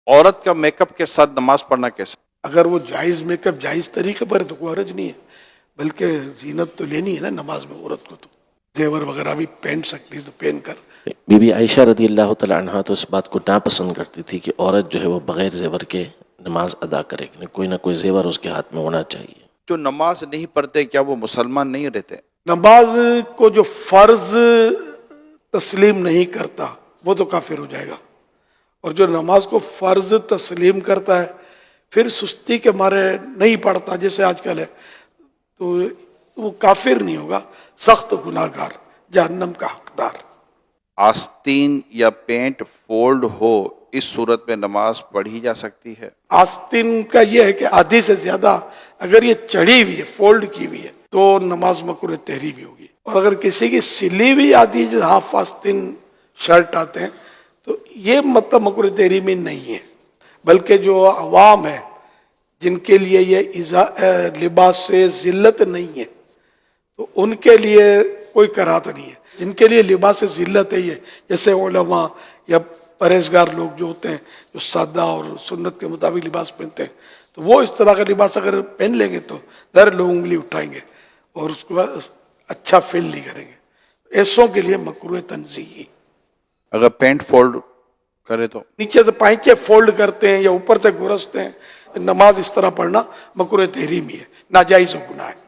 عورت کا make up کے ساتھ نماز پڑھنا کیسے؟ اگر وہ جائز میک اپ جائز طریقے پر ہے تو کوئی حرج نہیں ہے، بلکہ زینت تو لینی ہے نا نماز میں عورت کو، تو زیور وغیرہ بھی پہن سکتی ہے تو پہن کر. بی بی عائشہ رضی اللہ تعالیٰ عنہ تو اس بات کو ناپسند کرتی تھی کہ عورت جو ہے وہ بغیر زیور کے نماز ادا کرے، کوئی نہ کوئی زیور اس کے ہاتھ میں ہونا چاہیے. جو نماز نہیں پڑھتے کیا وہ مسلمان نہیں رہتے؟ نماز کو جو فرض تسلیم نہیں کرتا وہ تو کافر ہو جائے گا، اور جو نماز کو فرض تسلیم کرتا ہے پھر سستی کے مارے نہیں پڑھتا جیسے آج کل ہے، تو وہ کافر نہیں ہوگا، سخت گناہ گار، جہنم کا حقدار. آستین یا پینٹ فولڈ ہو اس صورت میں نماز پڑھی جا سکتی ہے؟ آستین کا یہ ہے کہ آدھی سے زیادہ اگر یہ چڑھی ہوئی ہے، فولڈ کی ہوئی ہے، تو نماز مکروہ تحریمی ہوگی. اور اگر کسی کی سلی ہوئی آدھی جو ہاف آستین شرٹ آتے ہیں تو یہ مطلب مکروہ تحریمی نہیں ہے، بلکہ جو عوام ہے جن کے لیے یہ لباس سے ذلت نہیں ہے تو ان کے لیے کوئی کراہت نہیں ہے. جن کے لیے لباس سے ذلت ہے یہ جیسے علماء یا پرہیزگار لوگ جو ہوتے ہیں جو سادہ اور سنت کے مطابق لباس پہنتے ہیں، تو وہ اس طرح کا لباس اگر پہن لیں گے تو ظاہر لوگ انگلی اٹھائیں گے اور اس کو اچھا فیل نہیں کریں گے. ایسوں کے لیے مکروہ تنزیہی. اگر پینٹ فولڈ کرے تو؟ نیچے سے پائچے فولڈ کرتے ہیں یا اوپر سے گرستے ہیں، نماز اس طرح پڑھنا مکروہ تحریمی ہے، ناجائز و گناہ ہے،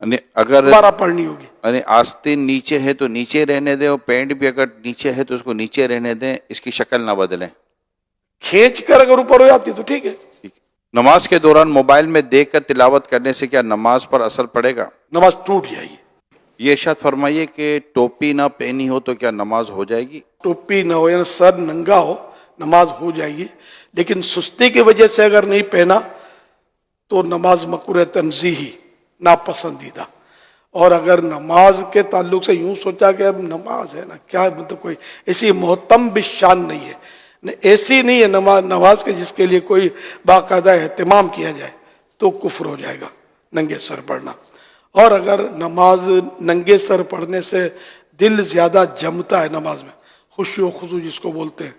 یعنی اگر دوبارہ پڑھنی ہوگی. یعنی آستین نیچے ہے تو نیچے رہنے دیں، اور پینٹ بھی اگر نیچے ہے تو اس کو نیچے رہنے دیں، اس کی شکل نہ بدلیں. کھینچ کر اگر اوپر ہو جاتی تو ٹھیک ہے. نماز کے دوران موبائل میں دیکھ کر تلاوت کرنے سے کیا نماز پر اثر پڑے گا؟ نماز ٹوٹ جائے گی. یہ ارشاد فرمائیے کہ ٹوپی نہ پہنی ہو تو کیا نماز ہو جائے گی؟ ٹوپی نہ ہو یا سر ننگا ہو نماز ہو جائے گی، لیکن سستی کی وجہ سے اگر نہیں پہنا تو نماز مکروہ تنزیہی، ناپسندیدہ. اور اگر نماز کے تعلق سے یوں سوچا کہ اب نماز ہے نا کیا مطلب کوئی ایسی محتم بھی شان نہیں ہے، ایسی نہیں ہے نماز کے جس کے لیے کوئی باقاعدہ اہتمام کیا جائے، تو کفر ہو جائے گا ننگے سر پڑھنا. اور اگر نماز ننگے سر پڑھنے سے دل زیادہ جمتا ہے نماز میں، خشوع و خضوع جس کو بولتے ہیں،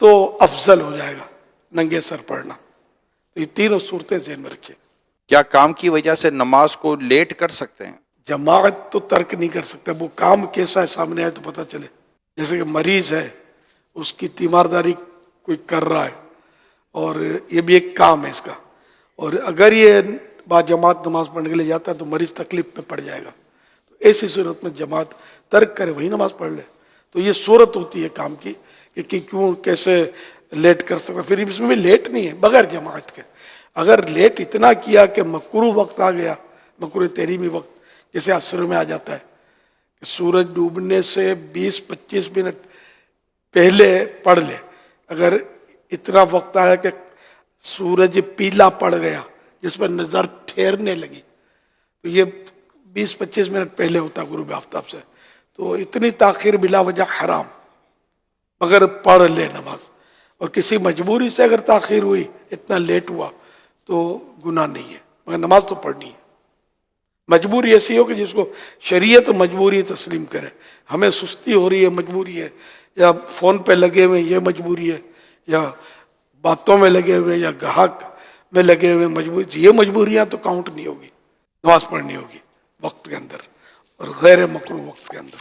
تو افضل ہو جائے گا ننگے سر پڑھنا. یہ تینوں صورتیں ذہن میں رکھیں. کیا کام کی وجہ سے نماز کو لیٹ کر سکتے ہیں؟ جماعت تو ترک نہیں کر سکتا، وہ کام کیسا ہے سامنے آئے تو پتہ چلے. جیسے کہ مریض ہے، اس کی تیمارداری کوئی کر رہا ہے اور یہ بھی ایک کام ہے اس کا، اور اگر یہ با جماعت نماز پڑھنے کے لیے جاتا ہے تو مریض تکلیف میں پڑ جائے گا، تو ایسی صورت میں جماعت ترک کرے وہی نماز پڑھ لے. تو یہ صورت ہوتی ہے کام کی کہ کیوں کیسے لیٹ کر سکتا. پھر اس میں بھی لیٹ نہیں ہے بغیر جماعت کے. اگر لیٹ اتنا کیا کہ مکروہ وقت آ گیا، مکروہ تحریمی وقت جیسے عصر میں آ جاتا ہے کہ سورج ڈوبنے سے 20-25 منٹ پہلے پڑھ لے، اگر اتنا وقت آیا کہ سورج پیلا پڑ گیا جس پر نظر ٹھہرنے لگی، تو یہ 20-25 منٹ پہلے ہوتا غروب آفتاب سے، تو اتنی تاخیر بلا وجہ حرام، مگر پڑھ لے نماز. اور کسی مجبوری سے اگر تاخیر ہوئی، اتنا لیٹ ہوا تو گناہ نہیں ہے، مگر نماز تو پڑھنی ہے. مجبوری ایسی ہو کہ جس کو شریعت مجبوری تسلیم کرے. ہمیں سستی ہو رہی ہے مجبوری ہے، یا فون پہ لگے ہوئے یہ مجبوری ہے، یا باتوں میں لگے ہوئے یا گاہک میں لگے ہوئے مجبوری، یہ مجبوریاں تو کاؤنٹ نہیں ہوگی. نماز پڑھنی ہوگی وقت کے اندر اور غیر مکروہ وقت کے اندر.